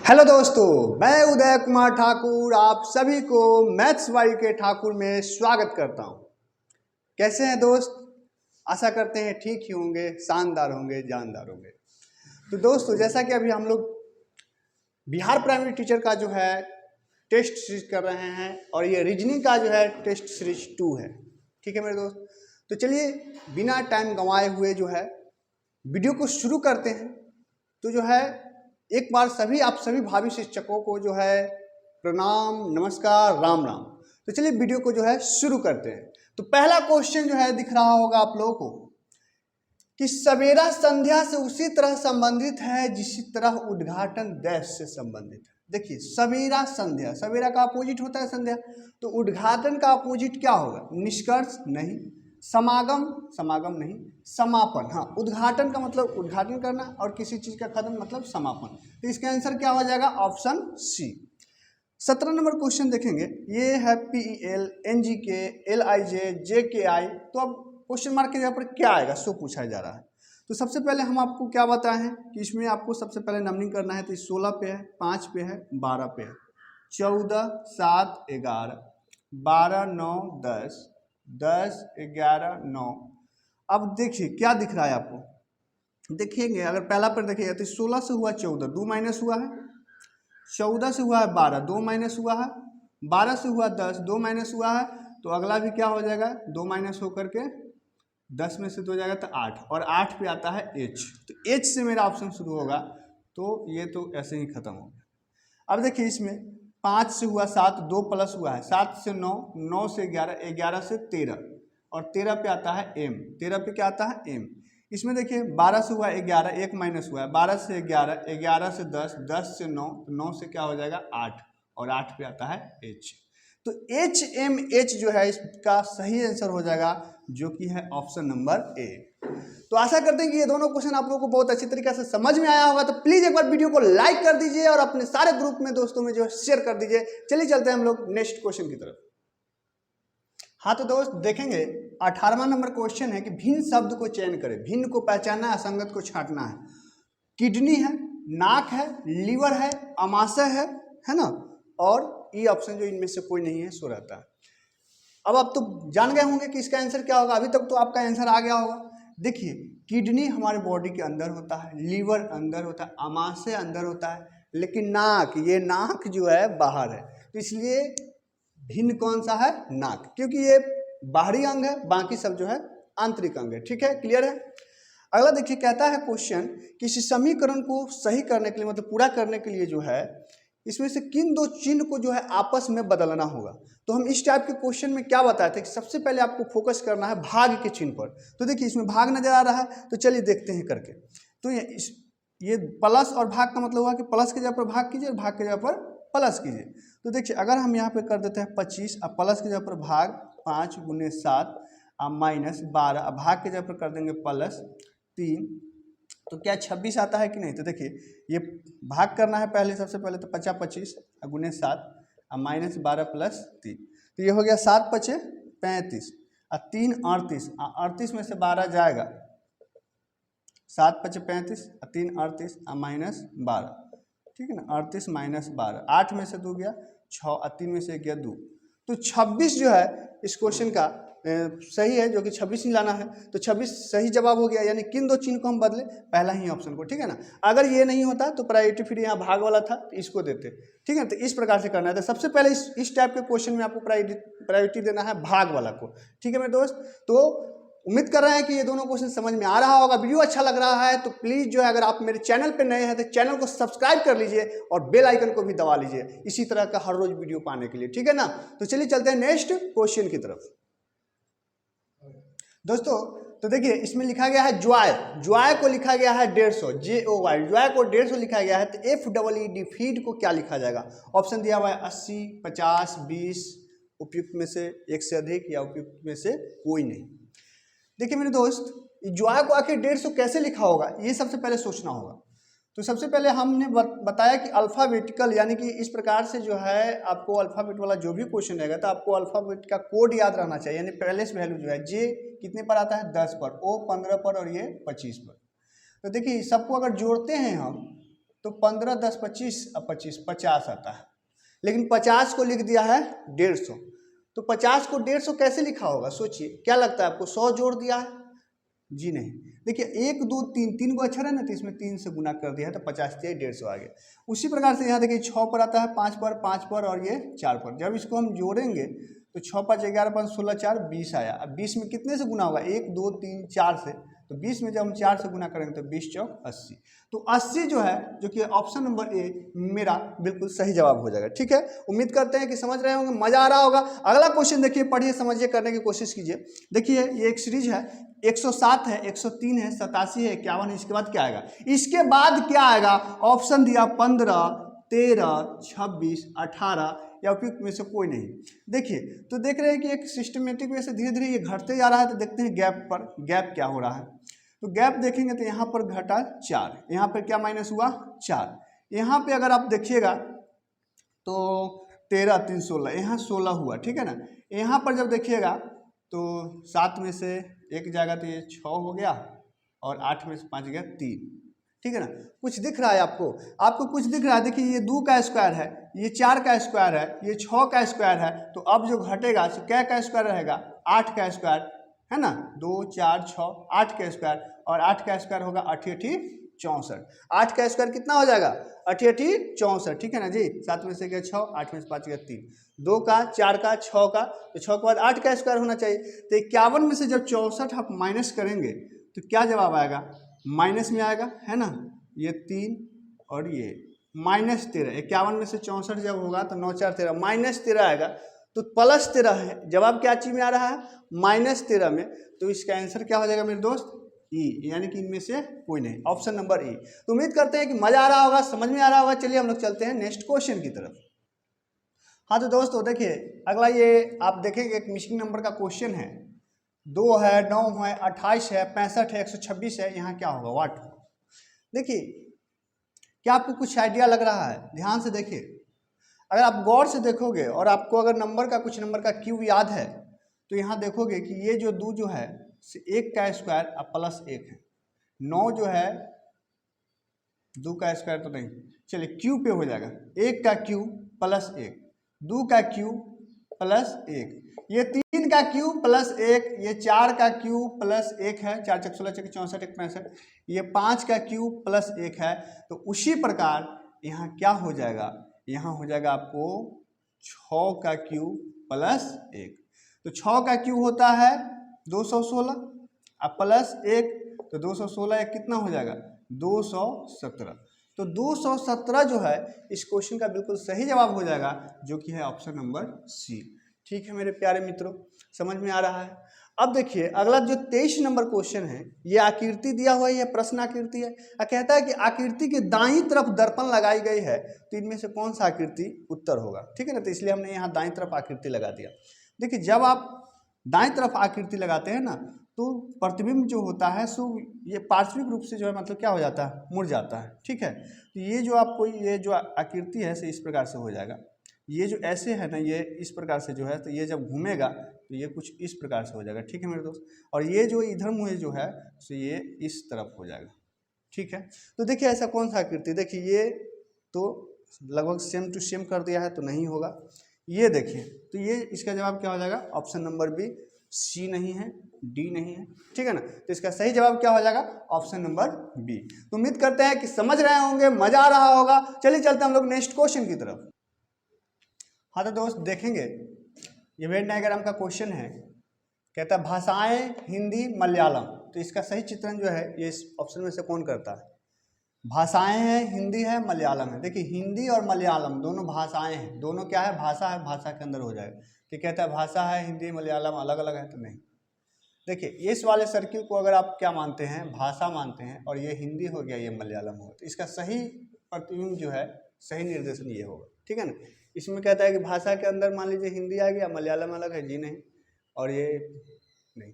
Hello दोस्तों, मैं उदय कुमार ठाकुर आप सभी को मैथ्स वाई के ठाकुर में स्वागत करता हूं। कैसे हैं दोस्त? आशा करते हैं ठीक ही होंगे, शानदार होंगे, जानदार होंगे। तो दोस्तों, जैसा कि अभी हम लोग बिहार प्राइमरी टीचर का जो है टेस्ट सीरीज कर रहे हैं और ये रीजनिंग का जो है टेस्ट सीरीज 2 है। ठीक है मेरे दोस्त, तो चलिए बिना टाइम गंवाए हुए जो है वीडियो को शुरू करते हैं। तो जो है एक बार आप सभी भावी शिक्षकों को जो है प्रणाम, नमस्कार, राम राम। तो चलिए वीडियो को जो है शुरू करते हैं। तो पहला क्वेश्चन जो है दिख रहा होगा आप लोगों को कि सवेरा संध्या से उसी तरह संबंधित है जिसी तरह उद्घाटन डैश से संबंधित है। देखिए, सवेरा संध्या, सवेरा का अपोजिट होता है संध्या, तो उद्घाटन का अपोजिट क्या होगा? निष्कर्ष नहीं, समागम, समागम नहीं, समापन। हाँ, उद्घाटन का मतलब उद्घाटन करना और किसी चीज का खत्म मतलब समापन। तो इसका आंसर क्या हो जाएगा? Option C. 17 नंबर क्वेश्चन देखेंगे। ये है PEL, NGK, LIJ, JKI। तो अब क्वेश्चन मार्क के जगह पर क्या आएगा सो पूछा जा रहा है। तो सबसे पहले हम आपको क्या बताए हैं कि इसमें आपको सबसे पहले नंबरिंग करना है। तो 16 पे है, 5 पे है, 12 पे है, 14, 7, 11, 12, 9, 10, 10, 11, 9। अब देखिए क्या दिख रहा है आपको। देखेंगे अगर पहला पर देखिएगा तो 16 से हुआ 14, 2 माइनस हुआ है, 14 से हुआ है 12, 2 माइनस हुआ है, 12 से हुआ 10, 2 माइनस हुआ है। तो अगला भी क्या हो जाएगा? 2 माइनस होकर के 10 में से 2 जाएगा तो 8, और 8 पे आता है H। तो H से मेरा ऑप्शन शुरू होगा, तो ये तो ऐसे ही खत्म हो गया। अब देखिए इसमें 5 से हुआ 7, 2 प्लस हुआ है, 7 से 9, 9 से 11, 11 से 13, और 13 पे आता है M। 13 पे क्या आता है? M। इसमें देखिए 12 से हुआ 11, 1 माइनस हुआ है, 12 से 11, 11 से 10, 10 से 9, तो 9 से क्या हो जाएगा? 8, और 8 पे आता है H। तो HMH जो है इसका सही आंसर हो जाएगा, जो कि है ऑप्शन नंबर ए। तो आशा करते हैं कि ये दोनों क्वेश्चन आप लोगों को बहुत अच्छी तरीके से समझ में आया होगा। तो प्लीज एक बार वीडियो को लाइक कर दीजिए और अपने सारे ग्रुप में दोस्तों में जो है शेयर कर दीजिए। चलिए चलते हैं हम लोग नेक्स्ट क्वेश्चन की तरफ। हाँ तो दोस्त देखेंगे 18वां नंबर क्वेश्चन है कि भिन्न शब्द को चयन करें। भिन्न को पहचानना है, असंगत को छांटना है। किडनी है, नाक है, लीवर है, अमाशय है ना, और ई ऑप्शन जो इनमें से कोई नहीं है सो रहता है। अब आप तो जान गए होंगे कि इसका आंसर क्या होगा। अभी तक तो आपका आंसर आ गया होगा। देखिए, किडनी हमारे बॉडी के अंदर होता है, लीवर अंदर होता है, अमाशय अंदर होता है, लेकिन नाक, ये नाक जो है बाहर है। तो इसलिए भिन्न कौन सा है? नाक, क्योंकि ये बाहरी अंग है, बाकी सब जो है आंतरिक अंग है। ठीक है, क्लियर है। अगला देखिए, कहता है क्वेश्चन कि इस समीकरण को सही करने के लिए मतलब पूरा करने के लिए जो है इसमें से किन दो चिन्ह को जो है आपस में बदलना होगा। तो हम इस टाइप के क्वेश्चन में क्या बताए थे कि सबसे पहले आपको फोकस करना है भाग के चिन्ह पर। तो देखिए इसमें भाग नजर आ रहा है, तो चलिए देखते हैं करके। तो ये प्लस और भाग का मतलब हुआ कि प्लस की जगह पर भाग कीजिए, भाग की जगह पर प्लस कीजिए। तो देखिए अगर हम यहाँ पे कर देते हैं 25, अब प्लस की जगह पर भाग 5 गुने 7, अब माइनस 12, अब भाग की जगह पर कर देंगे प्लस 3, तो क्या 26 आता है कि नहीं? तो देखिए ये भाग करना है पहले, सबसे पहले तो 50 25 गुने 7, अब माइनस 12 प्लस 3, तो ये हो गया 7 पचे 35, और 3 38, 38 में से 12 जाएगा, 7 पचे 35, 3 38, माइनस 12, ठीक है ना। 38 माइनस 12, 8 में से 2 गया 6, और 3 में से 1 गया 2, तो 26 जो है इस क्वेश्चन का सही है, जो कि 26 ही लाना है। तो 26 सही जवाब हो गया। यानी किन दो चिन्ह को हम बदले? पहला ही ऑप्शन को, ठीक है ना। अगर ये नहीं होता तो प्रायोरिटी फिर यहाँ भाग वाला था तो इसको देते, ठीक है। तो इस प्रकार से करना है। तो सबसे पहले इस टाइप के क्वेश्चन में आपको प्रायोरिटी देना है भाग वाला को, ठीक है मेरे दोस्त। तो उम्मीद कर रहे हैं कि ये दोनों क्वेश्चन समझ में आ रहा होगा। वीडियो अच्छा लग रहा है तो प्लीज जो है अगर आप मेरे चैनल पे नए हैं तो चैनल को सब्सक्राइब कर लीजिए और बेल आइकन को भी दबा लीजिए इसी तरह का हर रोज वीडियो पाने के लिए, ठीक है ना। तो चलिए चलते हैं नेक्स्ट क्वेश्चन की तरफ दोस्तों। तो देखिए इसमें लिखा गया है ज्वाय, ज्वाय को लिखा गया है 150, JOY, ज्वाय को 150 लिखा गया है। तो FEED फीड को क्या लिखा जाएगा? ऑप्शन दिया हुआ है 80, 50, 20, उपयुक्त में से एक से अधिक या उपयुक्त में से कोई नहीं। देखिए मेरे दोस्त, ज्वाय को आखिर 150 कैसे लिखा होगा ये सबसे पहले सोचना होगा। तो सबसे पहले हमने बताया कि अल्फ़ाबेटिकल, यानी कि इस प्रकार से जो है आपको अल्फ़ाबेट वाला जो भी क्वेश्चन रहेगा तो आपको अल्फ़ाबेट का कोड याद रहना चाहिए। यानी पहले से वैल्यू जो है जे कितने पर आता है? 10 पर, O 15 पर, और ये 25 पर। तो देखिए सबको अगर जोड़ते हैं हम तो 15 10 25 अब 25 50 आता है, लेकिन 50 को लिख दिया है 150। तो 50 को 150 कैसे लिखा होगा सोचिए, क्या लगता है आपको? 100 जोड़ दिया है? जी नहीं। देखिए 1 2 3, 3 को अक्षर है ना, तो इसमें 3 से गुना कर दिया है तो 50 से 150 आ गया। उसी प्रकार से यहाँ देखिए 6 पर आता है, 5 पर, 5 पर और ये 4 पर। जब इसको हम जोड़ेंगे तो 6 5 11 5 16 4 20 आया। अब 20 में कितने से गुना होगा? 1 2 3 4 से। तो 20 में जब हम 4 से गुना करेंगे तो 20 चौक 80। तो 80 जो है, जो कि ऑप्शन नंबर ए मेरा बिल्कुल सही जवाब हो जाएगा। ठीक है, उम्मीद करते हैं कि समझ रहे होंगे, मजा आ रहा होगा। अगला क्वेश्चन देखिए, पढ़िए, समझिए, करने की कोशिश कीजिए। देखिए ये एक सीरीज है, 107 है, 103 है, 87 है, 51 है। इसके बाद क्या आएगा? इसके बाद क्या आएगा? ऑप्शन दिया 15 13 26 18 या उपयुक्त में से कोई नहीं। देखिए तो देख रहे हैं कि एक सिस्टमेटिक वे से धीरे धीरे ये घटते जा रहा है। तो देखते हैं गैप पर, गैप क्या हो रहा है। तो गैप देखेंगे तो यहाँ पर घटा 4, यहाँ पर क्या माइनस हुआ? 4। यहाँ पे अगर आप देखिएगा तो 13 3 16, यहाँ 16 हुआ। ठीक है ना। यहाँ पर जब देखिएगा तो 7 में से 1 जाएगा तो ये 6 हो गया, और 8 में से 5 गया 3। ठीक है ना। कुछ दिख रहा है आपको? आपको कुछ दिख रहा है? देखिए ये 2 का स्क्वायर है, ये 4 का स्क्वायर है, ये 6 का स्क्वायर है। तो अब जो घटेगा तो क्या का स्क्वायर रहेगा? 8 का स्क्वायर है ना। 2 4 6 8 का स्क्वायर, और 8 का स्क्वायर होगा 8 8 64। 8 का स्क्वायर कितना हो जाएगा? 8 8 64। ठीक है ना जी। 7 में से गया 6, 8 में से 5 गया 3, 2 का 4 का 6 का, तो 6 के बाद 8 का स्क्वायर होना चाहिए। तो 51 में से जब 64 आप माइनस करेंगे तो क्या जवाब आएगा? माइनस में आएगा, है ना। ये 3 और ये -13। 51 में से 64 जब होगा तो 9 4 13, -13 आएगा। तो +13 है जवाब। क्या चीज में आ रहा है? -13 में। तो इसका आंसर क्या हो जाएगा मेरे दोस्त? ई, यानी कि इनमें से कोई नहीं, ऑप्शन नंबर ई। तो उम्मीद करते हैं कि मजा आ रहा होगा, समझ में आ रहा होगा। चलिए हम लोग चलते हैं नेक्स्ट क्वेश्चन की तरफ। हाँ तो दोस्तों देखिए अगला ये आप देखेंगे एक मिसिंग नंबर का क्वेश्चन है। 2 है, 9 है, 28 है, 65 है, 126 है। यहाँ क्या होगा? वाट। देखिए क्या आपको कुछ आइडिया लग रहा है? ध्यान से देखिए। अगर आप गौर से देखोगे और आपको अगर नंबर का कुछ नंबर का क्यू याद है तो यहाँ देखोगे कि ये जो 2 जो है 1 का स्क्वायर अब +1 है। 9 जो है 2 का स्क्वायर तो नहीं, चलिए क्यू पे हो जाएगा। 1 का क्यू +1, 2 का क्यू +1, ये 3 का क्यू +1, ये 4 का क्यू +1 है, 4 × 16 = 64 × 65, ये 5 का क्यू +1 है। तो उसी प्रकार यहाँ क्या हो जाएगा? यहाँ हो जाएगा आपको 6 का क्यू +1। तो 6 का क्यू होता है 216, अब +1 तो 216 एक कितना हो जाएगा? 217। तो 217 जो है इस क्वेश्चन का बिल्कुल सही जवाब हो जाएगा, जो कि है ऑप्शन नंबर सी। ठीक है मेरे प्यारे मित्रों, समझ में आ रहा है। अब देखिए अगला जो 23 नंबर क्वेश्चन है, ये आकृति दिया हुआ है, ये प्रश्न आकृति है। कहता है कि आकृति के दाईं तरफ दर्पण लगाई गई है, तो इनमें से कौन सा आकृति उत्तर होगा? ठीक है ना। तो इसलिए हमने यहाँ दाईं तरफ आकृति लगा दिया। देखिए जब आप दाईं तरफ आकृति लगाते हैं ना, तो प्रतिबिंब जो होता है सो ये पार्श्विक रूप से जो है मतलब क्या हो जाता है? मुड़ जाता है। ठीक है। तो ये जो आपको ये जो आकृति है सो इस प्रकार से हो जाएगा। ये जो ऐसे है ना, ये इस प्रकार से जो है, तो ये जब घूमेगा तो ये कुछ इस प्रकार से हो जाएगा। ठीक है मेरे दोस्त। और ये जो इधर मुँह जो है सो ये इस तरफ हो जाएगा। ठीक है। तो देखिए ऐसा कौन सा आकृति? देखिए ये तो लगभग सेम टू सेम कर दिया है, तो नहीं होगा। ये देखिए तो ये इसका जवाब क्या हो जाएगा? ऑप्शन नंबर बी, सी नहीं है, डी नहीं है। ठीक है ना। तो इसका सही जवाब क्या हो जाएगा? Option number B. तो उम्मीद करते हैं कि समझ रहे होंगे, मजा आ रहा होगा। चलिए चलते हैं हम लोग नेक्स्ट क्वेश्चन की तरफ। हाँ तो दोस्त देखेंगे ये वेन डायग्राम का क्वेश्चन है। कहता है भाषाएं हिंदी मलयालम। तो इसका सही चित्रण जो है ये इस ऑप्शन में से कौन करता है? भाषाएं हैं, हिंदी है, मलयालम है। देखिए हिंदी और मलयालम दोनों भाषाएं हैं, दोनों क्या है? भाषा है, भाषा के अंदर हो जाएगा। कि कहता है भाषा है हिंदी मलयालम अलग अलग है, तो नहीं। देखिए इस वाले सर्किल को अगर आप क्या मानते हैं? भाषा मानते हैं, और ये हिंदी हो गया, ये मलयालम हो, तो इसका सही प्रतिबिंब जो है, सही निर्देशन ये होगा। ठीक है ना। इसमें कहता है कि भाषा के अंदर मान लीजिए हिंदी आ गया, मलयालम अलग है, जी नहीं, और ये नहीं।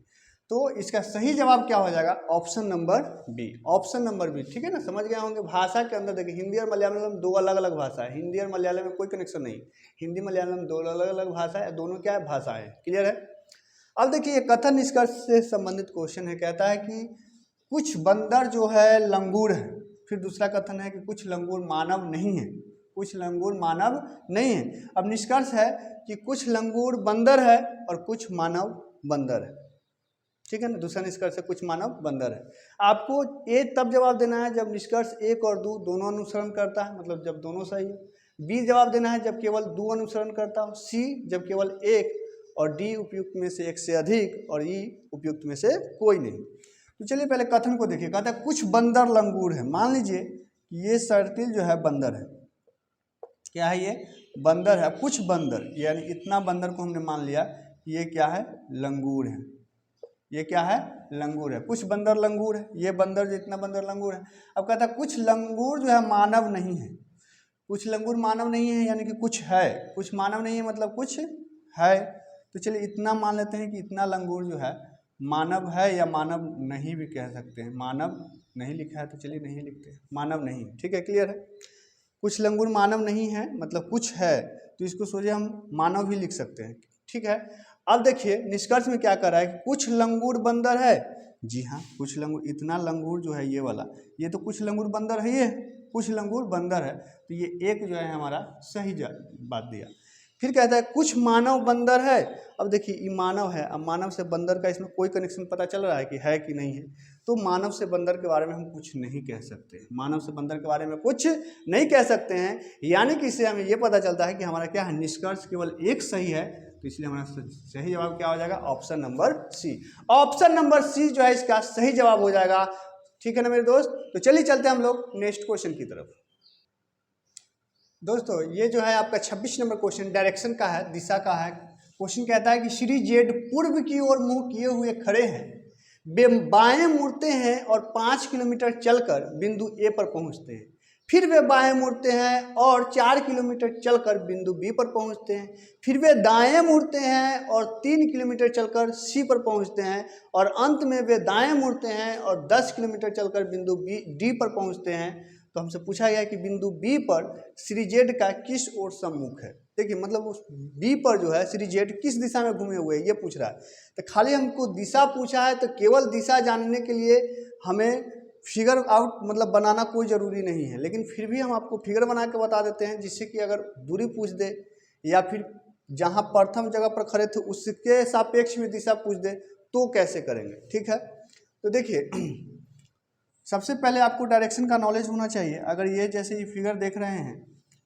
तो इसका सही जवाब क्या हो जाएगा? Option number B, option number B. ठीक है ना। समझ गए होंगे। भाषा के अंदर देखिए हिंदी और मलयालम दो अलग अलग भाषा है, हिंदी और मलयालम में कोई कनेक्शन नहीं। हिंदी मलयालम दो अलग अलग भाषा है, दोनों क्या है? भाषाएं। क्लियर है। अब देखिए ये कथन निष्कर्ष से संबंधित क्वेश्चन है। कहता है कि कुछ बंदर जो है लंगूर है, फिर दूसरा कथन है कि कुछ लंगूर मानव नहीं है, कुछ लंगूर मानव नहीं है। अब निष्कर्ष है कि कुछ लंगूर बंदर है और कुछ मानव बंदर है, ठीक है ना। दूसरा निष्कर्ष है कुछ मानव बंदर है। आपको ए तब जवाब देना है जब निष्कर्ष एक और दो दोनों अनुसरण करता है, मतलब जब दोनों सही है। बी जवाब देना है जब केवल दो अनुसरण करता हो। सी जब केवल एक, और डी उपयुक्त में से एक से अधिक, और ई उपयुक्त में से कोई नहीं। तो चलिए पहले कथन को देखिए। कहता है कुछ बंदर लंगूर है। मान लीजिए कि ये सर्पिल जो है बंदर है, क्या है ये बंदर है। कुछ बंदर यानी इतना बंदर को हमने मान लिया कि ये क्या है लंगूर है, ये क्या है लंगूर है। कुछ बंदर लंगूर है, ये बंदर जितना बंदर लंगूर है। अब कहता है कुछ लंगूर जो है मानव नहीं है, कुछ लंगूर मानव नहीं है यानी कि कुछ है, कुछ मानव नहीं है मतलब कुछ है। तो चलिए इतना मान लेते हैं कि इतना लंगूर जो है मानव है, या मानव नहीं भी कह सकते हैं। मानव नहीं लिखा है तो चलिए नहीं लिखते, मानव नहीं, ठीक है, क्लियर है। कुछ लंगूर मानव नहीं है मतलब कुछ है, तो इसको सोचे हम मानव भी लिख सकते हैं, ठीक है। अब देखिए निष्कर्ष में क्या कर रहा है कि कुछ लंगूर बंदर है। जी हाँ, कुछ लंगूर, इतना लंगूर जो है ये वाला, ये तो कुछ लंगूर बंदर है, ये कुछ लंगूर बंदर है, तो ये एक जो है हमारा सही बात दिया। फिर कहता है कुछ मानव बंदर है। अब देखिए ये मानव है, अब मानव से बंदर का इसमें कोई कनेक्शन पता चल रहा है कि नहीं है। तो मानव से बंदर के बारे में हम कुछ नहीं कह सकते, मानव से बंदर के बारे में कुछ नहीं कह सकते हैं। यानी कि इससे हमें ये पता चलता है कि हमारा क्या है निष्कर्ष केवल एक सही है। तो इसलिए हमारा सही जवाब क्या हो जाएगा option number C. Option number C जो है इसका सही जवाब हो जाएगा, ठीक है ना मेरे दोस्त। तो चलिए चलते हैं हम लोग नेक्स्ट क्वेश्चन की तरफ। दोस्तों ये जो है आपका 26 नंबर क्वेश्चन डायरेक्शन का है, दिशा का है। क्वेश्चन कहता है कि श्री जेड पूर्व की ओर मुंह किए हुए खड़े हैं, वे बाएं मुड़ते हैं और 5 किलोमीटर चलकर बिंदु ए पर पहुंचते हैं। फिर वे बाएं मुड़ते हैं और 4 किलोमीटर चलकर बिंदु बी पर पहुंचते हैं। फिर वे दाएं मुड़ते हैं और 3 किलोमीटर चलकर सी पर पहुंचते हैं। और अंत में वे दाएं मुड़ते हैं और 10 किलोमीटर चलकर बिंदु डी पर पहुंचते हैं। तो हमसे पूछा गया कि बिंदु बी पर श्री जेड का किस ओर सम्मुख है। देखिए मतलब उस बी पर जो है श्री जेड किस दिशा में घूमे हुए हैं ये पूछ रहा है। तो खाली हमको दिशा पूछा है, तो केवल दिशा जानने के लिए हमें फिगर आउट मतलब बनाना कोई ज़रूरी नहीं है, लेकिन फिर भी हम आपको फिगर बना के बता देते हैं, जिससे कि अगर दूरी पूछ दे या फिर जहाँ प्रथम जगह पर खड़े थे उसके सापेक्ष में दिशा पूछ दे तो कैसे करेंगे, ठीक है। तो देखिए सबसे पहले आपको डायरेक्शन का नॉलेज होना चाहिए। अगर ये जैसे ये फिगर देख रहे हैं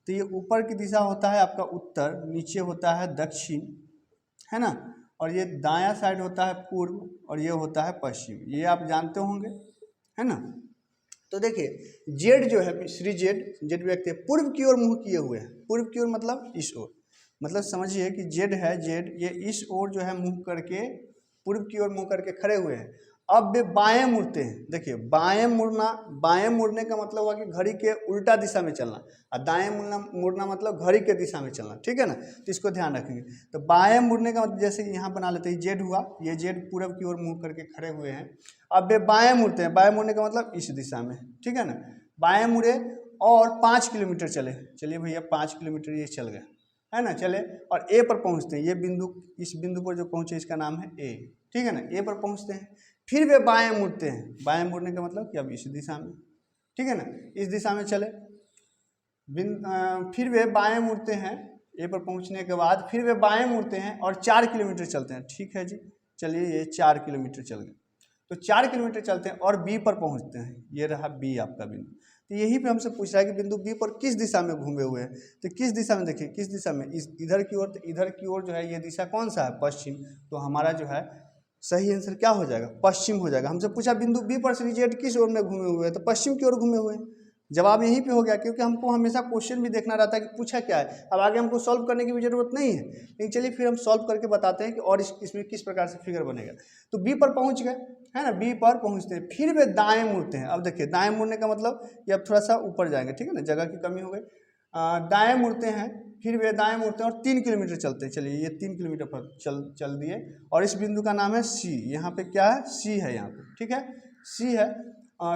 तो ये ऊपर की दिशा होता है आपका उत्तर, नीचे होता है दक्षिण, है ना, और ये दायां साइड होता है पूर्व और ये होता है पश्चिम, ये आप जानते होंगे, है ना। तो देखिए जेड जो है श्री जेड व्यक्ति पूर्व की ओर मुंह किए हुए हैं। पूर्व की ओर मतलब इस ओर, मतलब समझिए कि जेड है, जेड ये इस ओर जो है मुंह करके पूर्व की ओर मुंह करके खड़े हुए हैं। अब वे बाएं मुड़ते हैं। देखिए बाएं मुड़ने का मतलब हुआ कि घड़ी के उल्टा दिशा में चलना, और दाएं मुड़ना मतलब घड़ी के दिशा में चलना, ठीक है ना। तो इसको ध्यान रखेंगे। तो बाएं मुड़ने का मतलब जैसे यहाँ बना लेते हैं जेड हुआ, ये जेड पूर्व की ओर मुंह करके खड़े हुए हैं। अब वे बाएं मुड़ते हैं, बाएं मुड़ने का मतलब इस दिशा में, ठीक है ना। बाएं मुड़े और 5 किलोमीटर चले, चलिए भैया 5 किलोमीटर ये चल गए, है ना, चले और ए पर पहुँचते हैं। ये बिंदु, इस बिंदु पर जो पहुँचे इसका नाम है ए, ठीक है ना। ए पर पहुँचते हैं, फिर वे बाएं मुड़ते हैं। बाएं मुड़ने का मतलब कि अब इस दिशा में, ठीक है ना, इस दिशा में चले। फिर वे बाएं मुड़ते हैं ए पर पहुंचने के बाद, फिर वे बाएं मुड़ते हैं और 4 किलोमीटर चलते हैं, ठीक है जी। चलिए ये 4 किलोमीटर चल गए, तो 4 किलोमीटर चलते हैं और बी पर पहुंचते हैं। ये रहा बी आपका बिंदु। तो यही पे हमसे पूछ रहा है कि बिंदु बी पर किस दिशा में घूमे हुए हैं। तो किस दिशा में, देखिए किस दिशा में, इधर की ओर। तो इधर की ओर जो है ये दिशा कौन सा है, पश्चिम। तो हमारा जो है सही आंसर क्या हो जाएगा, पश्चिम हो जाएगा। हमसे पूछा बिंदु बी पर श्री जेड किस ओर में घूमे हुए हैं, तो पश्चिम की ओर घूमे हुए हैं। जवाब यहीं पे हो गया, क्योंकि हमको हमेशा क्वेश्चन भी देखना रहता है कि पूछा क्या है। अब आगे हमको सॉल्व करने की भी जरूरत नहीं है, लेकिन चलिए फिर हम सॉल्व करके बताते हैं कि और इसमें किस प्रकार से फिगर बनेगा। तो बी पर पहुंच गए, है ना, बी पर पहुंचते हैं, फिर वे दाएं मुड़ते हैं। अब देखिए दाएं मुड़ने का मतलब कि अब थोड़ा सा ऊपर जाएंगे, ठीक है ना, जगह की कमी हो गई। दाएं मुड़ते हैं, फिर वे दाएं मुड़ते हैं और 3 किलोमीटर चलते हैं। चलिए ये 3 किलोमीटर पर चल दिए, और इस बिंदु का नाम है सी। यहाँ पे क्या है, सी है यहाँ पे, ठीक है, सी है।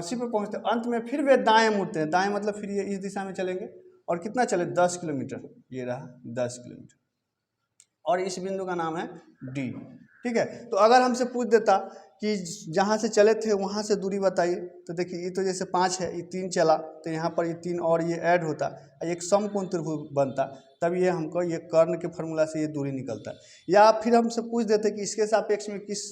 सी पे पहुँचते अंत में फिर वे दाएं मुड़ते हैं। दाएं मतलब फिर ये इस दिशा में चलेंगे, और कितना चले, 10 किलोमीटर, ये रहा 10 किलोमीटर, और इस बिंदु का नाम है डी। ठीक है। तो अगर हमसे पूछ देता कि जहाँ से चले थे वहाँ से दूरी बताइए, तो देखिए ये तो जैसे 5 है, ये 3 चला तो यहाँ पर ये 3 और ये ऐड होता, एक समकोण त्रिभुज बनता, तब ये हमको ये कर्ण के फार्मूला से ये दूरी निकलता। या फिर हमसे पूछ देते कि इसके सापेक्ष में किस,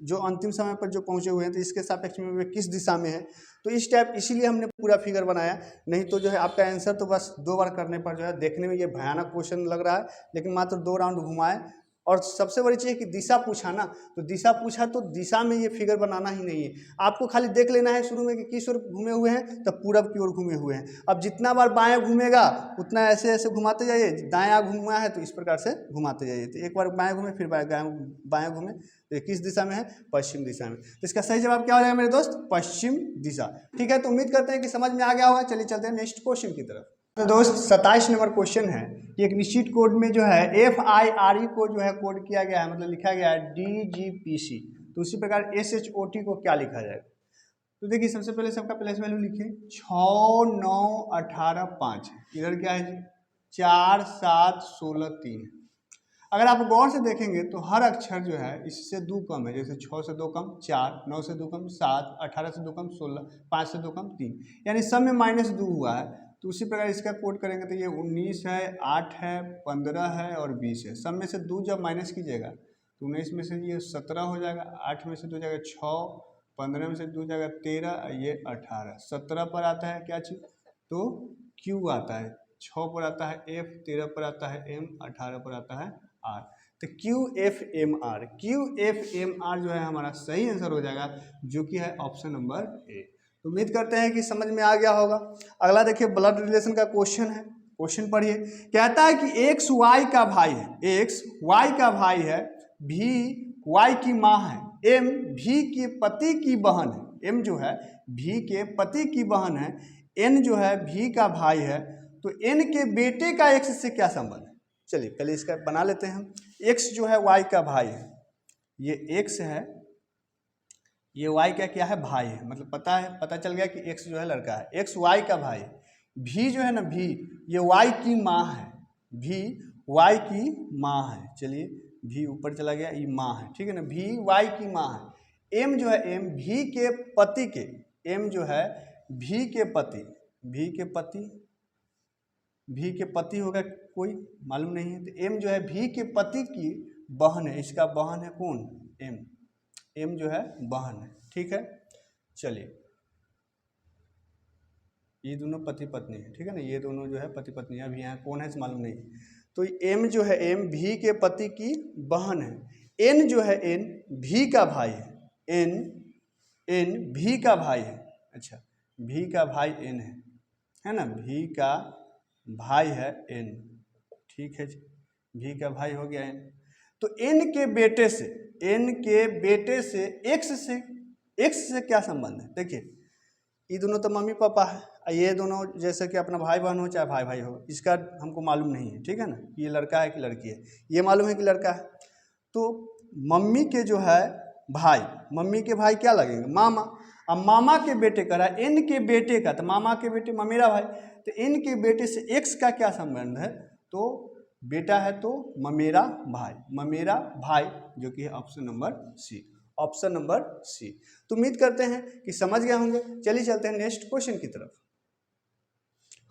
जो अंतिम समय पर जो पहुँचे हुए हैं तो इसके सापेक्ष में वे किस दिशा में है, तो इस टाइप, इसीलिए हमने पूरा फिगर बनाया। नहीं तो जो है आपका आंसर तो बस 2 बार करने पर जो है देखने में ये भयानक क्वेश्चन लग रहा है, लेकिन मात्र 2 राउंड घुमाए। और सबसे बड़ी चीज़ है कि दिशा पूछा ना, तो दिशा पूछा तो दिशा में ये फिगर बनाना ही नहीं है, आपको खाली देख लेना है शुरू में कि किस ओर घूमे हुए हैं, तब पूरब की ओर घूमे हुए हैं। अब जितना बार बाएं घूमेगा उतना ऐसे ऐसे घुमाते जाइए, दायां घूमा है तो इस प्रकार से घुमाते जाइए। तो एक बार बाएं घूमे फिर बाएं घूमे, तो किस दिशा में है, पश्चिम दिशा में। तो इसका सही जवाब क्या हो जाएगा मेरे दोस्त, पश्चिम दिशा। ठीक है, तो उम्मीद करते हैं कि समझ में आ गया होगा। चलिए चलते हैं नेक्स्ट क्वेश्चन की तरफ। तो दोस्त 27 नंबर क्वेश्चन है कि एक निश्चित कोड में जो है FIRE को जो है कोड किया गया है, मतलब लिखा गया है DGPC, तो उसी प्रकार SHOT को क्या लिखा जाएगा। तो देखिए सबसे पहले सबका प्लेस वैल्यू लिखिए, 6 9 18 5, इधर क्या है जी 4 7 16 3। अगर आप गौर से देखेंगे तो हर अक्षर जो है इससे 2 कम है, जैसे 6 से 2 कम 4, 9 से 2 कम 7, 18 से 2 कम 16, 5 से 2 कम 3, यानी सब में -2 हुआ है। तो उसी प्रकार इसका कोड करेंगे तो ये 19 है, 8 है, 15 है और 20 है। सब में से 2 जब माइनस कीजिएगा तो 19 में से ये 17 हो जाएगा, 8 में से 2 जाएगा 6, 15 में से 2 जाएगा 13, ये 18। 17 पर आता है क्या चीज़, तो Q आता है, 6 पर आता है F, 13 पर आता है M, 18 पर आता है R। तो QFMR, QFMR जो है हमारा सही आंसर हो जाएगा, जो कि है ऑप्शन नंबर ए। तो उम्मीद करते हैं कि समझ में आ गया होगा। अगला देखिए ब्लड रिलेशन का क्वेश्चन है, क्वेश्चन पढ़िए। कहता है कि एक्स वाई का भाई है, एक्स वाई का भाई है, भी वाई की माँ है, एम भी के पति की बहन है। एम जो है भी के पति की बहन है, एन जो है भी का भाई है, तो एन के बेटे का एक्स से क्या संबंध है। चलिए पहले इसका बना लेते हैं हम। एक्स जो है वाई का भाई है, ये एक्स है, ये वाई का क्या है, भाई है, मतलब पता चल गया कि एक्स जो है लड़का है, एक्स वाई का भाई। भी जो है ना, भी ये वाई की माँ है, भी वाई की माँ है। चलिए भी ऊपर चला गया, ये माँ है, ठीक है ना, भी वाई की माँ है। एम जो है, एम भी के पति के, एम जो है भी के पति, भी के पति, भी के पति होगा कोई मालूम नहीं है, तो एम जो है भी के पति की बहन है, इसका बहन है कौन, एम, एम जो है बहन है, ठीक है। चलिए ये दोनों पति पत्नी है, ठीक है ना, ये दोनों जो है पति पत्नी। अभी यहाँ कौन है मालूम नहीं। तो एम जो है, एम भी के पति की बहन है। एन जो है, एन भी का भाई है, एन, एन भी का भाई है। अच्छा, भी का भाई एन है ना, भी का भाई है एन, ठीक है जी, भी का भाई हो गया एन। तो एन के बेटे से, एन के बेटे से एक्स से क्या संबंध है। देखिए ये दोनों तो मम्मी पापा है, ये दोनों जैसे कि अपना भाई बहन हो चाहे भाई भाई हो, इसका हमको मालूम नहीं है, ठीक है ना, ये लड़का है कि लड़की है, ये मालूम है कि लड़का है। तो मम्मी के जो है भाई, मम्मी के भाई क्या लगेंगे, मामा। अब मामा के बेटे का रहा, एन के बेटे का, तो मामा के बेटे ममेरा भाई, तो एन के बेटे से एक्स का क्या संबंध है, तो बेटा है तो ममेरा भाई, ममेरा भाई, जो कि है option number C, option number C. तो उम्मीद करते हैं कि समझ गए होंगे। चलिए चलते हैं नेक्स्ट क्वेश्चन की तरफ।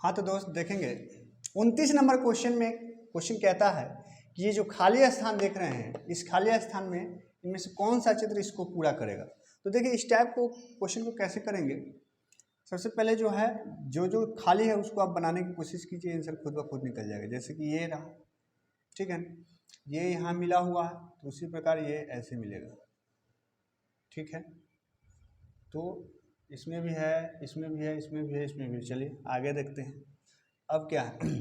हाँ तो दोस्त देखेंगे 29 नंबर क्वेश्चन में, क्वेश्चन कहता है कि ये जो खाली स्थान देख रहे हैं, इस खाली स्थान में इनमें से कौन सा चित्र इसको पूरा करेगा। तो देखिए इस टाइप को क्वेश्चन को कैसे करेंगे। सबसे पहले जो है जो खाली है उसको आप बनाने की कोशिश कीजिए, आंसर खुद ब खुद निकल जाएगा। जैसे कि ये रहा, ठीक है, ये यहाँ मिला हुआ है, तो उसी प्रकार ये ऐसे मिलेगा, ठीक है। तो इसमें भी है, इसमें भी है, इसमें भी है, इसमें भी। चलिए आगे देखते हैं अब क्या है।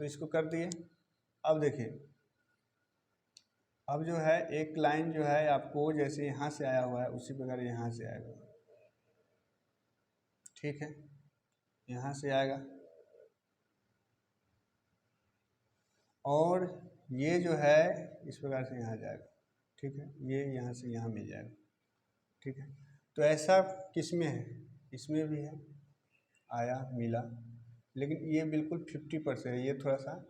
तो इसको कर दिए। अब देखिए, अब जो है एक लाइन जो है आपको जैसे यहाँ से आया हुआ है उसी प्रकार यहाँ से आएगा, ठीक है, यहाँ से आएगा। और ये जो है इस प्रकार से यहाँ जाएगा, ठीक है, ये यहाँ से यहाँ मिल जाएगा, ठीक है। तो ऐसा किस में है, इसमें भी है, आया मिला, लेकिन ये बिल्कुल 50% है, ये थोड़ा सा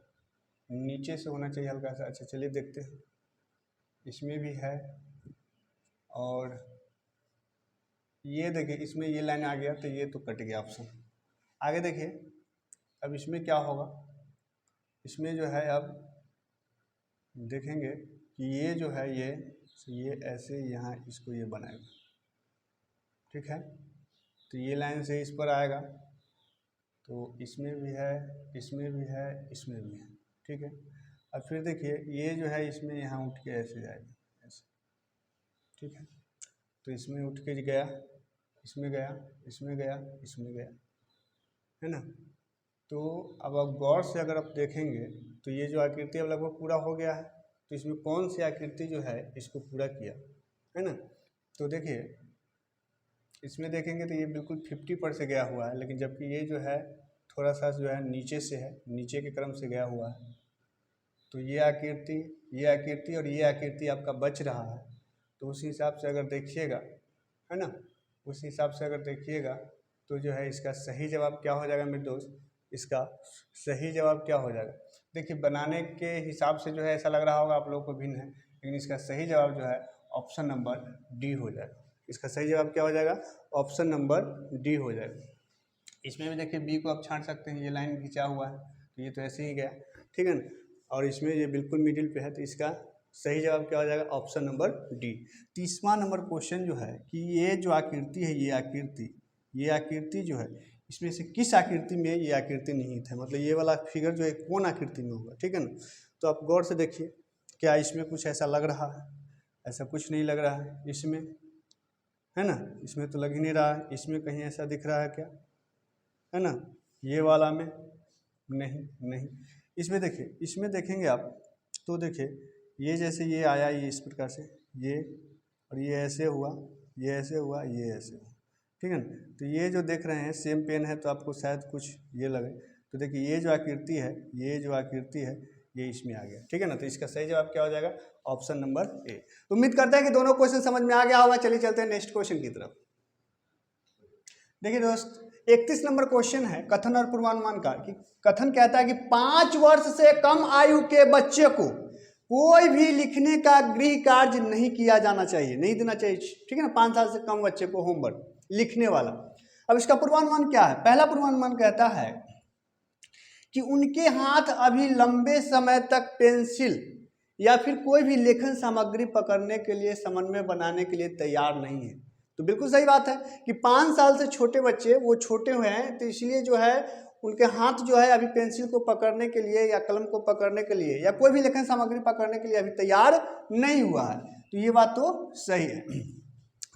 नीचे से होना चाहिए हल्का सा। अच्छा चलिए देखते हैं, इसमें भी है, और ये देखिए इसमें ये लाइन आ गया तो ये तो कट गया ऑप्शन। आगे देखिए अब इसमें क्या होगा, इसमें जो है अब देखेंगे कि ये जो है ये ऐसे यहाँ इसको ये बनाएगा, ठीक है। तो ये लाइन से इस पर आएगा, तो इसमें भी है, इसमें भी है, इसमें भी है, ठीक है। अब फिर देखिए ये जो है इसमें यहाँ उठ के ऐसे जाएगा, ऐसे, ठीक है। तो इसमें उठ के गया, इसमें गया, इसमें गया, इसमें गया, है ना। तो अब आप गौर से अगर आप देखेंगे तो ये जो आकृति अब लगभग पूरा हो गया है। तो इसमें कौन सी आकृति जो है इसको पूरा किया, है ना। तो देखिए इसमें देखेंगे तो ये बिल्कुल 50% गया हुआ है, लेकिन जबकि ये जो है थोड़ा सा जो है नीचे से है, नीचे के क्रम से गया हुआ है। तो ये आकृति और ये आकृति आपका बच रहा है। तो उस हिसाब से अगर देखिएगा, है ना, उस हिसाब से अगर देखिएगा तो जो है इसका सही जवाब क्या हो जाएगा मेरे दोस्त, इसका सही जवाब क्या हो जाएगा। देखिए बनाने के हिसाब से जो है ऐसा लग रहा होगा आप लोगों को भिन्न है, लेकिन इसका सही जवाब जो है ऑप्शन नंबर डी हो जाएगा। इसका सही जवाब क्या हो जाएगा, ऑप्शन नंबर डी हो जाएगा। इसमें भी देखिए बी को आप छांट सकते हैं, ये लाइन खींचा हुआ है तो ये तो ऐसे ही गया, ठीक है ना। और इसमें ये बिल्कुल मिडिल पे है, तो इसका सही जवाब क्या हो जाएगा, ऑप्शन नंबर डी। 30वां नंबर क्वेश्चन जो है कि ये जो आकृति है, ये आकृति जो है इसमें से किस आकृति में ये आकृति निहित है, मतलब ये वाला फिगर जो है कौन आकृति में होगा, ठीक है ना। तो आप गौर से देखिए, क्या इसमें कुछ ऐसा लग रहा है, ऐसा कुछ नहीं लग रहा है इसमें, है ना, इसमें तो लग ही नहीं रहा है। इसमें कहीं ऐसा दिख रहा है क्या, है ना, ये वाला में नहीं। इसमें देखिए, इसमें देखेंगे आप तो देखिए ये जैसे ये आया, ये इस प्रकार से ये, और ये ऐसे हुआ, ये ऐसे हुआ, ये ऐसे हुआ, ठीक है ना। तो ये जो देख रहे हैं सेम पेन है तो आपको शायद कुछ ये लगे। तो देखिए ये जो आकृति है ये इसमें आ गया, ठीक है ना। तो इसका सही जवाब क्या हो जाएगा, ऑप्शन नंबर ए। तो उम्मीद करते हैं कि दोनों क्वेश्चन समझ में आ गया होगा। चलिए चलते हैं नेक्स्ट क्वेश्चन की तरफ। देखिए दोस्त 31 नंबर क्वेश्चन है कथन और पूर्वानुमान का। कि कथन कहता है कि 5 वर्ष से कम आयु के बच्चे को कोई भी लिखने का गृह कार्य नहीं किया जाना चाहिए, नहीं देना चाहिए, ठीक है ना। 5 साल से कम बच्चे को होमवर्क लिखने वाला। अब इसका पूर्वानुमान क्या है, पहला पूर्वानुमान कहता है कि उनके हाथ अभी लंबे समय तक पेंसिल या फिर कोई भी लेखन सामग्री पकड़ने के लिए, समन्वय बनाने के लिए तैयार नहीं है। तो बिल्कुल सही बात है कि 5 साल से छोटे बच्चे वो छोटे हुए हैं, तो इसलिए जो है उनके हाथ जो है अभी पेंसिल को पकड़ने के लिए या कलम को पकड़ने के लिए या कोई भी लेखन सामग्री पकड़ने के लिए अभी तैयार नहीं हुआ है। तो ये बात तो सही है।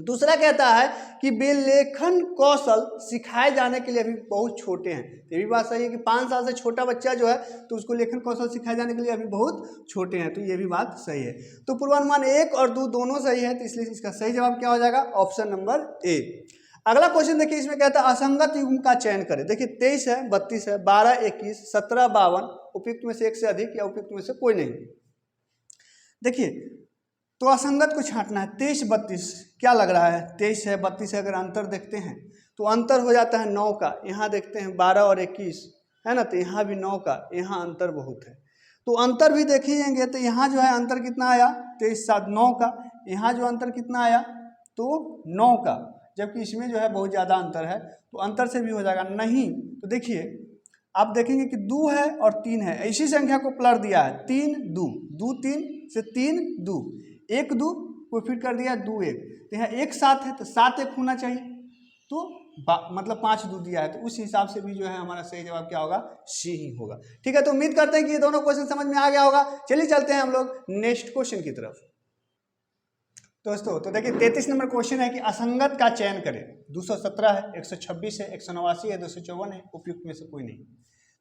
दूसरा कहता है कि वे लेखन कौशल सिखाए जाने के लिए अभी बहुत छोटे हैं। ये भी बात सही है कि 5 साल से छोटा बच्चा जो है तो उसको लेखन कौशल सिखाए जाने के लिए अभी बहुत छोटे हैं। तो ये भी बात सही है। तो पूर्वानुमान 1 और 2 दोनों सही है, तो इसलिए इसका सही जवाब क्या हो जाएगा, ऑप्शन नंबर ए। अगला क्वेश्चन देखिए, इसमें कहता है असंगत युग्म का चयन करें। देखिए 23 है, 32 है, 12, 21, 17, 52, उपयुक्त में से एक से अधिक या उपयुक्त में से कोई नहीं। देखिए तो असंगत को छांटना है। 23, 32 क्या लग रहा है, 23 है, 32 है, अगर अंतर देखते हैं तो अंतर हो जाता है 9 का। यहाँ देखते हैं 12 और 21 है ना, तो यहाँ भी 9 का, यहाँ अंतर बहुत है। तो अंतर भी देखेंगे तो यहाँ जो है अंतर कितना आया, 23, 7, 9 का। यहाँ जो अंतर कितना आया, तो 9 का, जबकि इसमें जो है बहुत ज़्यादा अंतर है, तो अंतर से भी हो जाएगा नहीं। तो देखिए आप देखेंगे कि 2 है और 3 है, इसी संख्या को पलट दिया है, 3, 2, 2, 3 से 3, 2, 1, 2 को फिट कर दिया 2, 1, तो यहाँ 1, 7 है तो 7, 1 होना चाहिए, तो मतलब 5, 2 दिया है, तो उस हिसाब से भी जो है हमारा सही जवाब क्या होगा, सी ही होगा। ठीक है, तो उम्मीद करते हैं कि ये दोनों क्वेश्चन समझ में आ गया होगा। चलिए चलते हैं हम लोग नेक्स्ट क्वेश्चन की तरफ। दोस्तों तो देखिए 33 नंबर क्वेश्चन है कि असंगत का चयन करें। 217 है, 126 है, 189 है, 254 है, उपयुक्त में से कोई नहीं।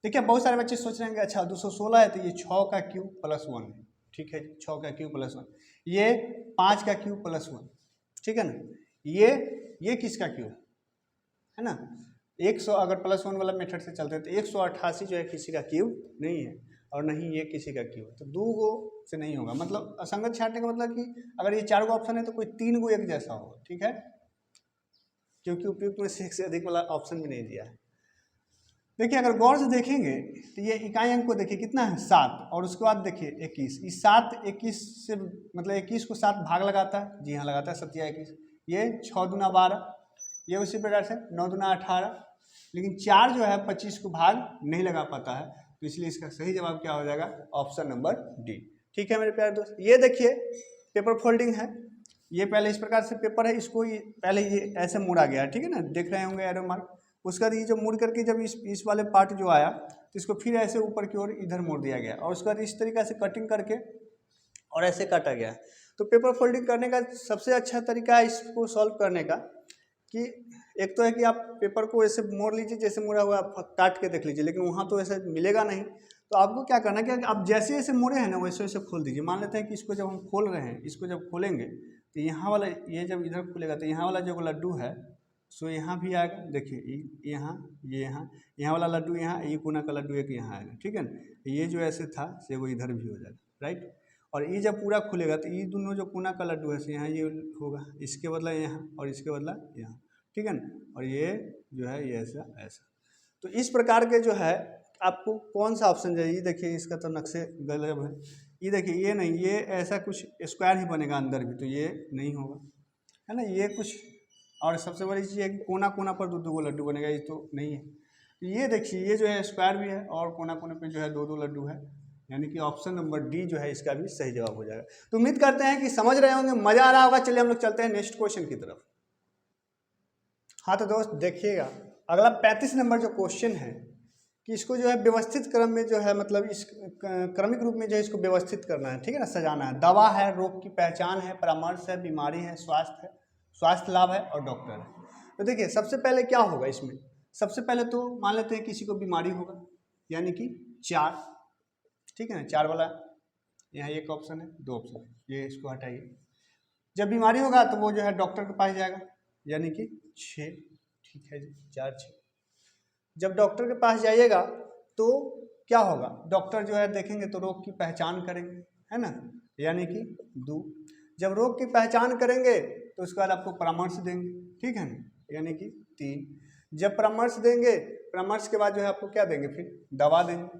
देखिए बहुत सारे बच्चे सोच रहे हैं कि अच्छा 216 है तो ये 6 का क्यूब प्लस 1 है, ठीक है, 6 का क्यूब प्लस 1, ये 5 का क्यूब प्लस 1, ठीक है ना, ये किसका क्यूब है ना, 100 अगर प्लस 1 वाला मेथड से चलते हैं तो 188 जो है किसी का क्यूब नहीं है और नहीं ये किसी का क्यूब, तो 2 गो से नहीं होगा। मतलब असंगत छांटने का मतलब कि अगर ये 4 गो ऑप्शन है तो कोई 3 गो एक जैसा होगा, ठीक है, क्योंकि उपयुक्त में से एक से अधिक वाला ऑप्शन भी नहीं दिया है। देखिए अगर गौर से देखेंगे तो ये इकाई अंक को देखिए कितना है 7, और उसके बाद देखिए 21। इस 7 21 से मतलब 21 को 7 भाग लगाता है, जी हाँ लगाता है, 7 या 21। ये 6 दूना 12, ये उसी प्रकार से 9 दूना 18, लेकिन 4 जो है 25 को भाग नहीं लगा पाता है, तो इसलिए इसका सही जवाब क्या हो जाएगा, ऑप्शन नंबर डी। ठीक है मेरे प्यारे दोस्त, ये देखिए पेपर फोल्डिंग है, ये पहले इस प्रकार से पेपर है, इसको पहले ये ऐसे मोड़ा गया है, ठीक है ना, देख रहे होंगे एरो मार्क। उसका ये जो मुड़ करके जब इस वाले पार्ट जो आया तो इसको फिर ऐसे ऊपर की ओर इधर मोड़ दिया गया, और उसके बाद इस तरीका से कटिंग करके और ऐसे काटा गया। तो पेपर फोल्डिंग करने का सबसे अच्छा तरीका है इसको सॉल्व करने का कि एक तो है कि आप पेपर को ऐसे मोड़ लीजिए, जैसे मोड़ा हुआ आप काट के देख लीजिए, लेकिन वहाँ तो ऐसे मिलेगा नहीं। तो आपको क्या करना है कि आप जैसे जैसे मोड़े हैं ना वैसे वैसे खोल दीजिए। मान लेते हैं कि इसको जब हम खोल रहे हैं, इसको जब खोलेंगे तो यहाँ वाला ये जब इधर खुलेगा तो यहाँ वाला जो लड्डू है सो यहाँ भी आएगा, देखिए यहाँ ये यहाँ वाला लड्डू यहाँ, ये कोना का लड्डू एक यहाँ आएगा, ठीक है ना। ये जो ऐसे था से वो इधर भी हो जाएगा, राइट। और ये जब पूरा खुलेगा तो ये दोनों जो कोना का लड्डू है से यहाँ ये होगा, इसके बदला यहाँ और इसके बदला यहाँ, ठीक है ना। और ये जो है ये ऐसा ऐसा। तो इस प्रकार के जो है आपको कौन सा ऑप्शन चाहिए, देखिए इसका तो नक्शे गलत है, ये देखिए ये नहीं, ये ऐसा कुछ स्क्वायर ही बनेगा अंदर भी, तो ये नहीं होगा, है ना। ये कुछ और सबसे बड़ी चीज़ है कि कोना कोना पर दो दो लड्डू बनेगा, ये तो नहीं है। ये देखिए ये जो है स्क्वायर भी है और कोना कोने पे जो है दो दो लड्डू है, यानी कि ऑप्शन नंबर डी जो है इसका भी सही जवाब हो जाएगा। तो उम्मीद करते हैं कि समझ रहे होंगे, मजा आ रहा होगा। चलिए हम लोग चलते हैं नेक्स्ट क्वेश्चन की तरफ। हाँ तो दोस्त देखिएगा अगला 35 नंबर जो क्वेश्चन है कि इसको जो है व्यवस्थित क्रम में जो है मतलब इस क्रमिक रूप में जो है इसको व्यवस्थित करना है, ठीक है ना, सजाना है। दवा है, रोग की पहचान है, परामर्श है, बीमारी है, स्वास्थ्य है, स्वास्थ्य लाभ है और डॉक्टर है। तो देखिए सबसे पहले क्या होगा इसमें, सबसे पहले तो मान लेते हैं किसी को बीमारी होगा, यानी कि 4, ठीक है ना, 4 वाला यहाँ एक ऑप्शन है, 2 ऑप्शन है, ये इसको हटाइए। जब बीमारी होगा तो वो जो है डॉक्टर के पास जाएगा, यानी कि 6, ठीक है जी, 4 6। जब डॉक्टर के पास जाइएगा तो क्या होगा, डॉक्टर जो है देखेंगे तो रोग की पहचान करेंगे, है ना, यानी कि 2। जब रोग की पहचान करेंगे तो उसके बाद आपको परामर्श देंगे, ठीक है ना, यानी कि 3। जब परामर्श देंगे, परामर्श के बाद जो है आपको क्या देंगे, फिर दवा देंगे,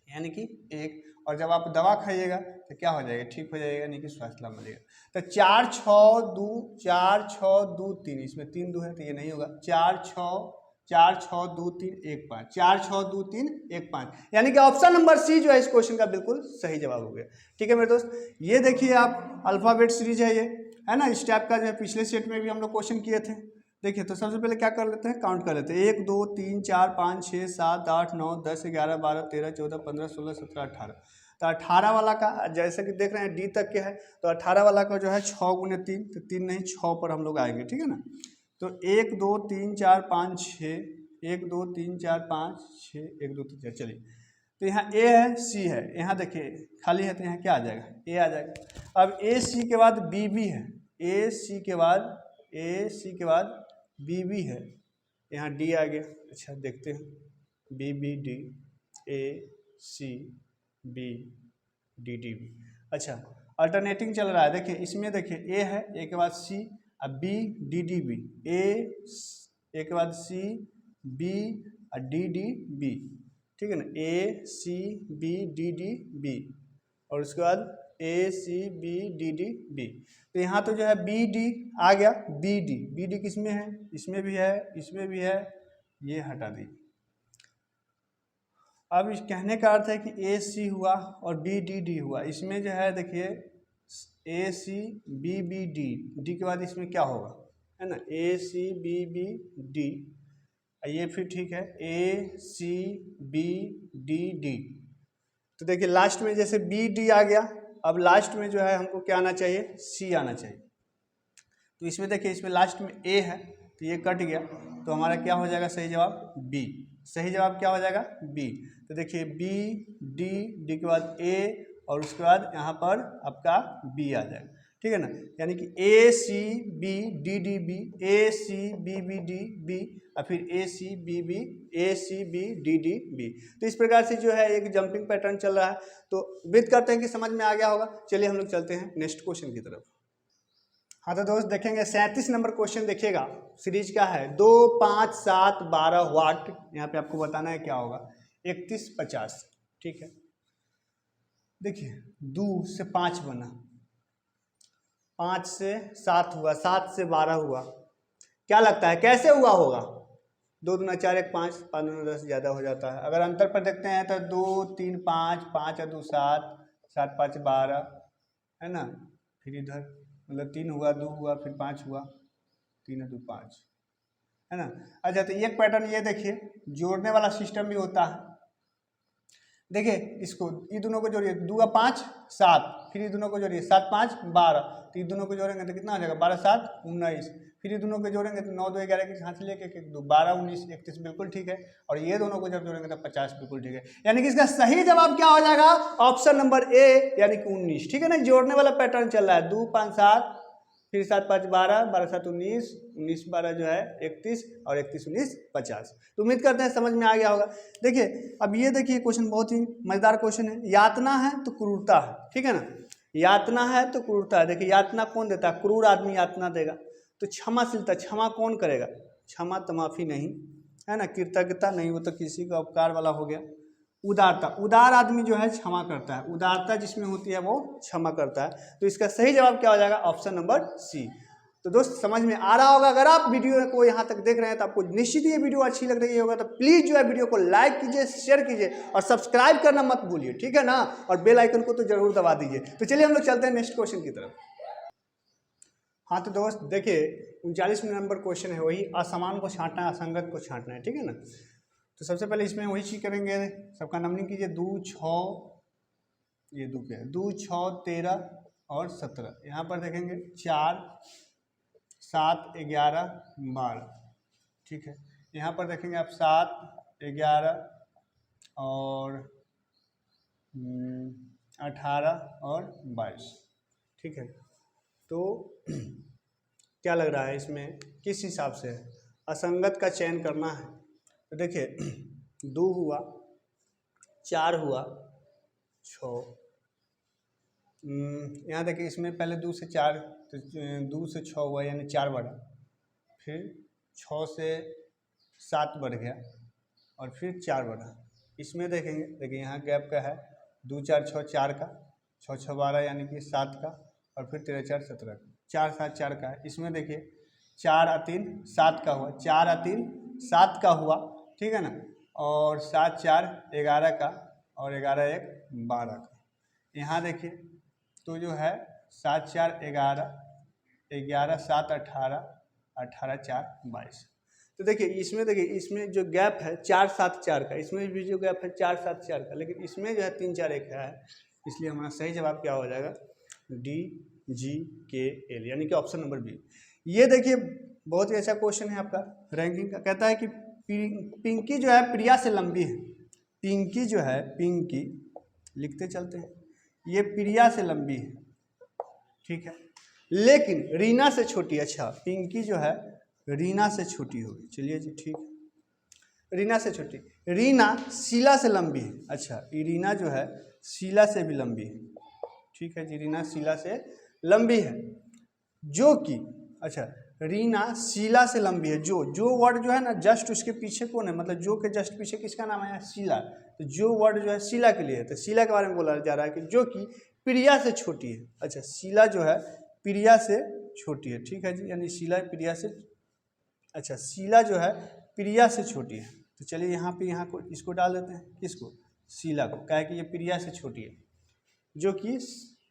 यानी कि 1। और जब आप दवा खाइएगा तो क्या हो जाएगा, ठीक हो जाएगा, यानी कि स्वास्थ्य लाभ मिलेगा। तो 4 6 2 4 6 2 3, इसमें 3 2 है तो ये नहीं होगा। 4 6 2 3 1 5, 4 6 2 3 1 5, यानी कि ऑप्शन नंबर सी जो है इस क्वेश्चन का बिल्कुल सही जवाब हो गया। ठीक है मेरे दोस्त, ये देखिए आप अल्फाबेट सीरीज है, ये है ना, इस टाइप का जो है पिछले सेट में भी हम लोग क्वेश्चन किए थे। देखिए तो सबसे पहले क्या कर लेते हैं, काउंट कर लेते हैं। 1 2 3 4 5 6 7 8 9 10 11 12 13 14 15 16 17 18। तो 18 वाला का जैसे कि देख रहे हैं डी तक के है, तो 18 वाला का जो है 6 गुने 3, तो 3 नहीं 6 पर हम लोग आएंगे, ठीक है ना। तो 1 2 3 4 5 6, 1 2 3 4 5 6, 1 2 3 4, चलिए। तो यहाँ ए है, सी है, यहाँ देखिए खाली है तो यहाँ क्या आ जाएगा, ए आ जाएगा। अब ए सी के बाद बी बी है, ए सी के बाद बी बी है, यहाँ डी आ गया। अच्छा देखते हैं, B B D, A C B D D B. अच्छा अल्टरनेटिंग चल रहा है, देखिए इसमें देखिए ए है, ए के बाद सी, अब B D D B, A के बाद सी, बी और डी डी बी, ठीक है ना, A C B D D B, और उसके बाद A C B D D B. तो यहाँ तो जो है बी डी आ गया, बी डी किस में है, इसमें भी है, इसमें भी है, ये हटा दीजिए। अब इस कहने का अर्थ है कि ए सी हुआ और बी डी डी हुआ, इसमें जो है देखिए A C B B D, D के बाद इसमें क्या होगा, है ना, A C B B D, ये फिर ठीक है, A C B D D. तो देखिए लास्ट में जैसे बी डी आ गया, अब लास्ट में जो है हमको क्या आना चाहिए, सी आना चाहिए। तो इसमें देखिए इसमें लास्ट में ए है तो ये कट गया, तो हमारा क्या हो जाएगा सही जवाब, बी। सही जवाब क्या हो जाएगा, बी। तो देखिए बी डी, डी के बाद ए और उसके बाद यहाँ पर आपका बी आ जाएगा, ठीक है ना, यानी कि A C B D D B, A C B B D B, और फिर A C B D D B. तो इस प्रकार से जो है एक जंपिंग पैटर्न चल रहा है। तो उम्मीद करते हैं कि समझ में आ गया होगा। चलिए हम लोग चलते हैं नेक्स्ट क्वेश्चन की तरफ। हाँ तो दोस्त देखेंगे 37 नंबर क्वेश्चन देखिएगा, सीरीज का है 2, 5, 7, 12 वाट। यहाँ पे आपको बताना है क्या होगा, 31, 50। ठीक है, देखिए 2 से 5 बना, 5 से 7 हुआ, 7 से 12 हुआ। क्या लगता है कैसे हुआ होगा? 2 दूना 4, 1 5, 5 दूना 10 ज़्यादा हो जाता है। अगर अंतर पर देखते हैं तो 2, 3, 5, 5 और 2 7, 7, 5, 12 है ना। फिर इधर मतलब 3 हुआ, 2 हुआ, फिर 5 हुआ, 3 और 2 5 है ना। अच्छा तो एक पैटर्न ये देखिए, जोड़ने वाला सिस्टम भी होता है। देखिए इसको, ये दोनों को जोड़िए, 2 और 5 7, फिर ये दोनों को जोड़िए 7, 5, 12, तो ये दोनों को जोड़ेंगे तो कितना हो जाएगा, 12, 7, 19। फिर ये दोनों को जोड़ेंगे तो 9, 2, 11 की हाथ से लेके 1, 2, 12, 19, 31 बिल्कुल ठीक है। और ये दोनों को जब जोड़ेंगे तो 50 बिल्कुल ठीक है। यानी कि इसका सही जवाब क्या हो जाएगा, ऑप्शन नंबर ए यानी कि 19। ठीक है ना, जोड़ने वाला पैटर्न चल रहा है, 2, 5, 7, फिर 7, 5, 12, 12, 7, 19, 19, 12 जो है 31 और 31, 19, 50। तो उम्मीद करते हैं समझ में आ गया होगा। देखिए अब ये देखिए क्वेश्चन बहुत ही मजेदार क्वेश्चन है। यातना है तो क्रूरता है, ठीक है ना, यातना है तो क्रूरता है। देखिए यातना कौन देता है, क्रूर आदमी यातना देगा। तो क्षमाशीलता, क्षमा कौन करेगा, क्षमा तो माफी नहीं है ना, कृतज्ञता नहीं, वो तो किसी का उपकार वाला हो गया। उदारता, उदार आदमी जो है क्षमा करता है, उदारता जिसमें होती है वो क्षमा करता है। तो इसका सही जवाब क्या हो जाएगा, ऑप्शन नंबर सी। तो दोस्त समझ में आ रहा होगा। अगर आप वीडियो को यहाँ तक देख रहे हैं तो आपको निश्चित ये वीडियो अच्छी लग रही होगा, तो प्लीज़ जो है वीडियो को लाइक कीजिए, शेयर कीजिए और सब्सक्राइब करना मत भूलिए, ठीक है ना। और बेल आइकन को तो जरूर दबा दीजिए। तो चलिए हम लोग चलते हैं नेक्स्ट क्वेश्चन की तरफ। हाँ तो दोस्त देखिए 39 नंबर क्वेश्चन है, वही असमान को छांटना है, असंगत को छांटना है, ठीक है ना। तो सबसे पहले इसमें वही चीज करेंगे, सबका नंबरिंग कीजिए। 2, 6, ये 2 क्या है, 2, 6, 13 और 17। यहाँ पर देखेंगे 4, 7, 11, 12, ठीक है। यहाँ पर देखेंगे आप 7, 11 और 18 और 22, ठीक है। तो क्या लग रहा है इसमें किस हिसाब से है, असंगत का चयन करना है। तो देखिए 2 हुआ, 4 हुआ, 6, यहाँ देखिए इसमें पहले 2 से 4, तो 2 से 6 हुआ यानी 4 बढ़ा, फिर 6 से 7 बढ़ गया और फिर 4 बढ़ा। इसमें देखेंगे, देखिए यहाँ गैप का है 2, 4, 6, 4 का, 6, 6, 12 यानी कि 7 का, और फिर 13, 4, 17 का, 4, 7, 4 का है। इसमें देखिए 4 और 3 7 का हुआ, 4 और 3 7 का हुआ, ठीक है ना। और 7, 4, 11 का, और 11, 1, 12 का। यहाँ देखिए तो जो है 7, 4, 11, 11, 7, 18, 18, 4, 22। तो देखिए इसमें जो गैप है 4, 7, 4 का, इसमें भी जो गैप है 4, 7, 4 का, लेकिन इसमें जो है 3, 4, 1 है, इसलिए हमारा सही जवाब क्या हो जाएगा, D, G, K, L यानी कि ऑप्शन नंबर बी। ये देखिए बहुत ही अच्छा क्वेश्चन है आपका रैंकिंग का। कहता है कि पिंकी जो है प्रिया से लंबी है। पिंकी जो है, पिंकी लिखते चलते हैं, ये प्रिया से लंबी है, ठीक है, लेकिन रीना से छोटी। अच्छा पिंकी जो है रीना से छोटी होगी, चलिए जी ठीक है, रीना से छोटी। रीना शीला से लंबी है। अच्छा रीना जो है शीला से भी लंबी है, ठीक है जी, रीना शीला से लंबी है, जो कि अच्छा रीना शीला से लंबी है। जो वर्ड जो है ना जस्ट उसके पीछे कौन है, मतलब जो के जस्ट पीछे किसका नाम है, शीला। तो जो वर्ड जो है शीला के लिए है, तो शीला के बारे में बोला जा रहा है कि जो कि प्रिया से छोटी है। अच्छा शीला जो है प्रिया से छोटी है, ठीक है जी, यानी शीला प्रिया से, अच्छा शीला जो है प्रिया से छोटी है। तो चलिए यहाँ पे यहाँ को इसको डाल देते हैं, किसको, शीला को, क्या है कि ये प्रिया से छोटी है, जो कि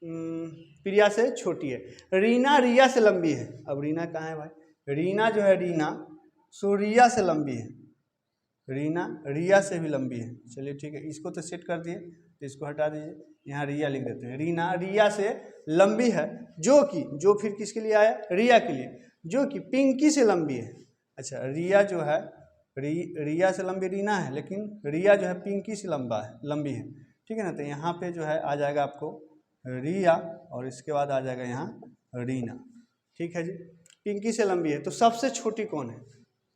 प्रिया से छोटी है। रीना रिया से लंबी है। अब रीना कहाँ है भाई, रीना जो है रीना सो रिया से लंबी है, रीना रिया से भी लंबी है। चलिए ठीक है, इसको तो सेट कर दिए, तो इसको हटा दीजिए, यहाँ रिया लिख देते हैं। रीना रिया से लंबी है, जो कि जो फिर किसके लिए आया, रिया के लिए, जो कि पिंकी से लंबी है। अच्छा रिया जो है रिया से लंबी रीना है, लेकिन रिया जो है पिंकी से लंबी है, ठीक है ना। तो यहाँ पे जो है आ जाएगा आपको रिया, और इसके बाद आ जाएगा यहाँ रीना, ठीक है जी। पिंकी से लंबी है, तो सबसे छोटी कौन है,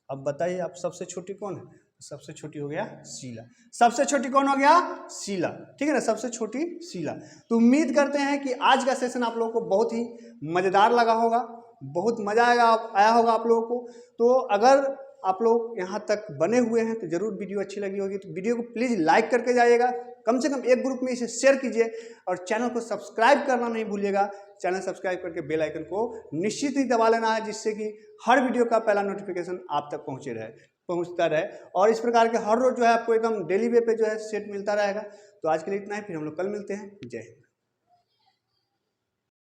अब बताइए आप, सबसे छोटी कौन है, सबसे छोटी हो गया शीला। सबसे छोटी कौन हो गया, शीला, ठीक है ना, सबसे छोटी शीला। तो उम्मीद करते हैं कि आज का सेशन आप लोगों को बहुत ही मज़ेदार लगा होगा बहुत मज़ा आया होगा आप लोगों को। तो अगर आप लोग यहाँ तक बने हुए हैं तो ज़रूर वीडियो अच्छी लगी होगी, तो वीडियो को प्लीज़ लाइक करके जाइएगा, कम से कम एक ग्रुप में इसे शेयर कीजिए और चैनल को सब्सक्राइब करना नहीं भूलिएगा। चैनल सब्सक्राइब करके बेल आइकन को निश्चित ही दबा लेना है, जिससे कि हर वीडियो का पहला नोटिफिकेशन आप तक पहुंचता रहे और इस प्रकार के हर रोज जो है आपको एकदम डेली वे पे जो है सेट मिलता रहेगा। तो आज के लिए इतना ही, फिर हम लोग कल मिलते हैं। जय हिंद।